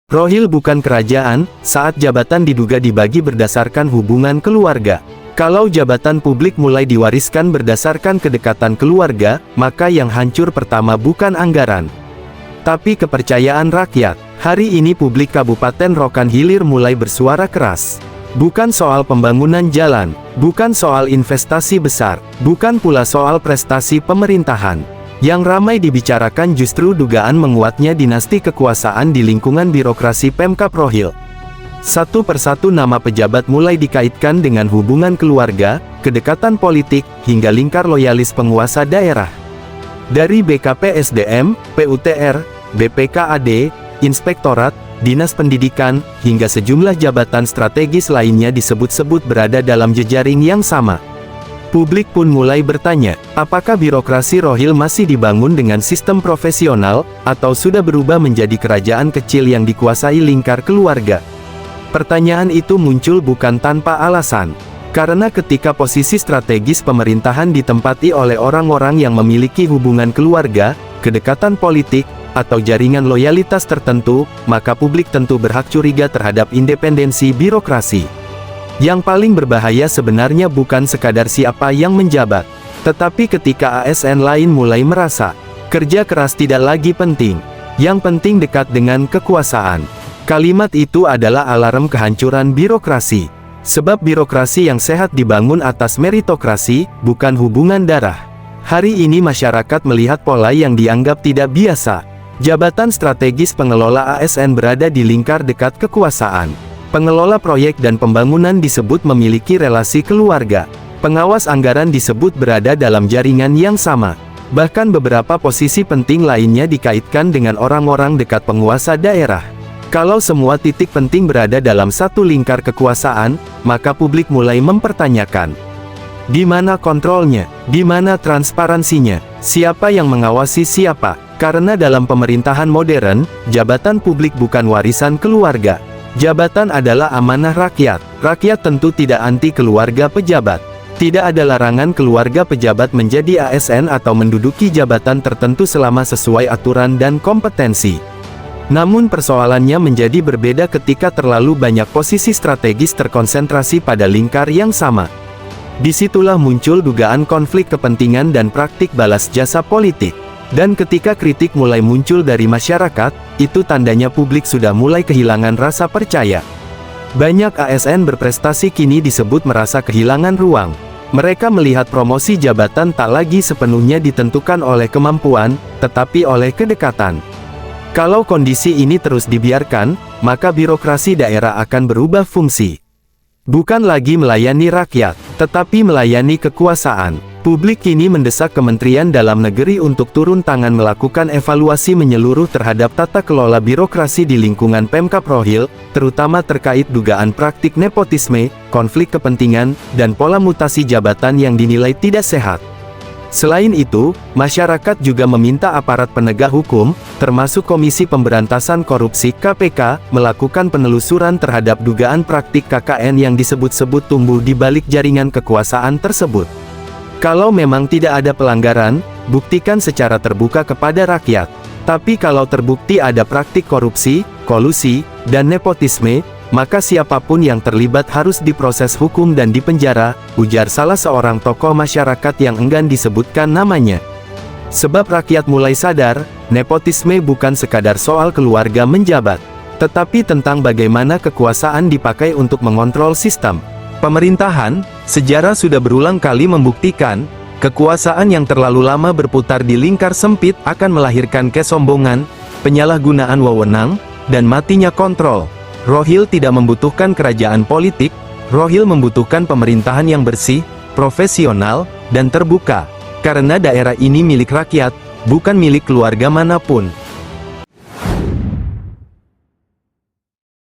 Rohil bukan kerajaan, saat jabatan diduga dibagi berdasarkan hubungan keluarga. Kalau jabatan publik mulai diwariskan berdasarkan kedekatan keluarga, maka yang hancur pertama bukan anggaran, tapi kepercayaan rakyat. Hari ini publik Kabupaten Rokan Hilir mulai bersuara keras. Bukan soal pembangunan jalan, bukan soal investasi besar, bukan pula soal prestasi pemerintahan. Yang ramai dibicarakan justru dugaan menguatnya dinasti kekuasaan di lingkungan birokrasi Pemkab Rohil. Satu persatu nama pejabat mulai dikaitkan dengan hubungan keluarga, kedekatan politik, hingga lingkar loyalis penguasa daerah. Dari BKP SDM, PUTR, BPKAD, Inspektorat, Dinas Pendidikan, hingga sejumlah jabatan strategis lainnya disebut-sebut berada dalam jejaring yang sama. Publik pun mulai bertanya, apakah birokrasi Rohil masih dibangun dengan sistem profesional, atau sudah berubah menjadi kerajaan kecil yang dikuasai lingkar keluarga? Pertanyaan itu muncul bukan tanpa alasan. Karena ketika posisi strategis pemerintahan ditempati oleh orang-orang yang memiliki hubungan keluarga, kedekatan politik, atau jaringan loyalitas tertentu, maka publik tentu berhak curiga terhadap independensi birokrasi. Yang paling berbahaya sebenarnya bukan sekadar siapa yang menjabat, tetapi ketika ASN lain mulai merasa, kerja keras tidak lagi penting, yang penting dekat dengan kekuasaan. Kalimat itu adalah alarm kehancuran birokrasi. Sebab birokrasi yang sehat dibangun atas meritokrasi, bukan hubungan darah. Hari ini masyarakat melihat pola yang dianggap tidak biasa. Jabatan strategis pengelola ASN berada di lingkar dekat kekuasaan. Pengelola proyek dan pembangunan disebut memiliki relasi keluarga. Pengawas anggaran disebut berada dalam jaringan yang sama. Bahkan beberapa posisi penting lainnya dikaitkan dengan orang-orang dekat penguasa daerah. Kalau semua titik penting berada dalam satu lingkar kekuasaan, maka publik mulai mempertanyakan, di mana kontrolnya, di mana transparansinya, siapa yang mengawasi siapa? Karena dalam pemerintahan modern, jabatan publik bukan warisan keluarga. Jabatan adalah amanah rakyat. Rakyat tentu tidak anti keluarga pejabat. Tidak ada larangan keluarga pejabat menjadi ASN atau menduduki jabatan tertentu selama sesuai aturan dan kompetensi. Namun persoalannya menjadi berbeda ketika terlalu banyak posisi strategis terkonsentrasi pada lingkar yang sama. Disitulah muncul dugaan konflik kepentingan dan praktik balas jasa politik. Dan ketika kritik mulai muncul dari masyarakat, itu tandanya publik sudah mulai kehilangan rasa percaya. Banyak ASN berprestasi kini disebut merasa kehilangan ruang. Mereka melihat promosi jabatan tak lagi sepenuhnya ditentukan oleh kemampuan, tetapi oleh kedekatan. Kalau kondisi ini terus dibiarkan, maka birokrasi daerah akan berubah fungsi. Bukan lagi melayani rakyat, tetapi melayani kekuasaan. Publik kini mendesak Kementerian Dalam Negeri untuk turun tangan melakukan evaluasi menyeluruh terhadap tata kelola birokrasi di lingkungan Pemkab Rohil, terutama terkait dugaan praktik nepotisme, konflik kepentingan, dan pola mutasi jabatan yang dinilai tidak sehat. Selain itu, masyarakat juga meminta aparat penegak hukum, termasuk Komisi Pemberantasan Korupsi (KPK), melakukan penelusuran terhadap dugaan praktik KKN yang disebut-sebut tumbuh di balik jaringan kekuasaan tersebut. Kalau memang tidak ada pelanggaran, buktikan secara terbuka kepada rakyat. Tapi kalau terbukti ada praktik korupsi, kolusi, dan nepotisme, maka siapapun yang terlibat harus diproses hukum dan dipenjara, ujar salah seorang tokoh masyarakat yang enggan disebutkan namanya. Sebab rakyat mulai sadar, nepotisme bukan sekadar soal keluarga menjabat, tetapi tentang bagaimana kekuasaan dipakai untuk mengontrol sistem pemerintahan. Sejarah sudah berulang kali membuktikan, kekuasaan yang terlalu lama berputar di lingkar sempit akan melahirkan kesombongan, penyalahgunaan wewenang, dan matinya kontrol. Rohil tidak membutuhkan kerajaan politik, Rohil membutuhkan pemerintahan yang bersih, profesional, dan terbuka. Karena daerah ini milik rakyat, bukan milik keluarga manapun.